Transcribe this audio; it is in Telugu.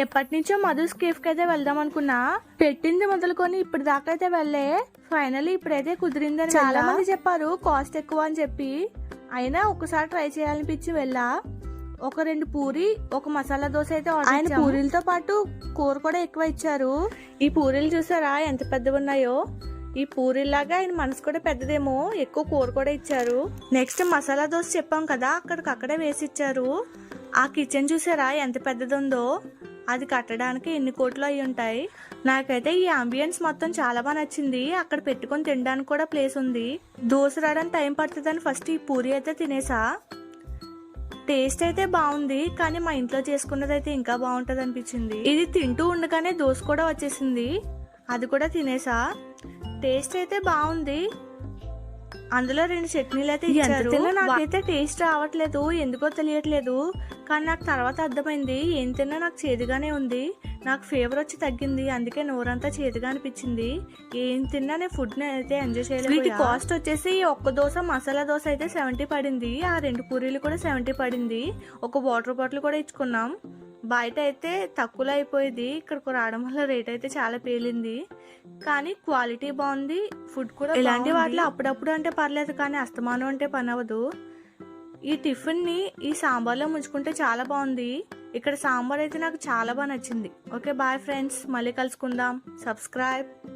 ఎప్పటి నుంచో మధుస్ కేఫ్ కి అయితే వెళ్దాం అనుకున్నా, పెట్టింది మొదలుకొని ఇప్పుడు దాకా అయితే వెళ్ళే. ఫైనల్లీ ఇప్పుడైతే కుదిరిందని. చాలా మంది చెప్పారు కాస్ట్ ఎక్కువ అని చెప్పి, అయినా ఒకసారి ట్రై చేయాలనిపించి వెళ్ళా. ఒక 2 పూరి, ఒక మసాలా దోశ అయితే ఆయన పూరీలతో పాటు కూర కూడా ఎక్కువ ఇచ్చారు. ఈ పూరీలు చూసారా ఎంత పెద్దగా ఉన్నాయో. ఈ పూరీలాగా ఆయన మనసు కూడా పెద్దదేమో, ఎక్కువ కూర కూడా ఇచ్చారు. నెక్స్ట్ మసాలా దోశ చెప్పాం కదా, అక్కడే వేసి ఇచ్చారు. ఆ కిచెన్ చూసారా ఎంత పెద్దది ఉందో, అది కట్టడానికి ఎన్ని కోట్లు అయి ఉంటాయి. నాకైతే ఈ అంబియన్స్ మొత్తం చాలా బాగా నచ్చింది. అక్కడ పెట్టుకొని తినడానికి కూడా ప్లేస్ ఉంది. దోశ రావడానికి టైం పడుతుందని ఫస్ట్ ఈ పూరి అయితే తినేసా. టేస్ట్ అయితే బాగుంది, కానీ మా ఇంట్లో చేసుకున్నది అయితే ఇంకా బాగుంటది అనిపించింది. ఇది తింటూ ఉండగానే దోశ కూడా వచ్చేసింది, అది కూడా తినేసా. టేస్ట్ అయితే బాగుంది. అందులో 2 చట్నీలు అయితే ఇచ్చారు. నాకైతే టేస్ట్ రావట్లేదు, ఎందుకో తెలియట్లేదు. కానీ నాకు తర్వాత అర్థమైంది, ఏం తిన్నా నాకు చేదుగానే ఉంది. నాకు ఫీవర్ వచ్చి తగ్గింది, అందుకే నోరంతా చేదుగా అనిపించింది. ఏం తిన్నా నేను ఫుడ్ అయితే ఎంజాయ్ చేయలేదు. వీటి కాస్ట్ వచ్చేసి ఒక్క దోశ మసాలా దోశ అయితే 70 పడింది. ఆ 2 పూరీలు కూడా 70 పడింది. ఒక వాటర్ బాటిల్ కూడా ఇచ్చుకున్నాం. బయట అయితే తక్కువలో అయిపోయింది, ఇక్కడికి రావడం వల్ల రేట్ అయితే చాలా పేలింది. కానీ క్వాలిటీ బాగుంది, ఫుడ్ కూడా. ఇలాంటి వాటిలో అప్పుడప్పుడు అంటే పర్లేదు, కానీ అస్తమానం అంటే పని అవ్వదు. ఈ టిఫిన్ ని ఈ సాంబార్లో ముంచుకుంటే చాలా బాగుంది. ఇక్కడ సాంబార్ అయితే నాకు చాలా బాగా నచ్చింది. ఓకే బాయ్ ఫ్రెండ్స్, మళ్ళీ కలుసుకుందాం. సబ్స్క్రైబ్.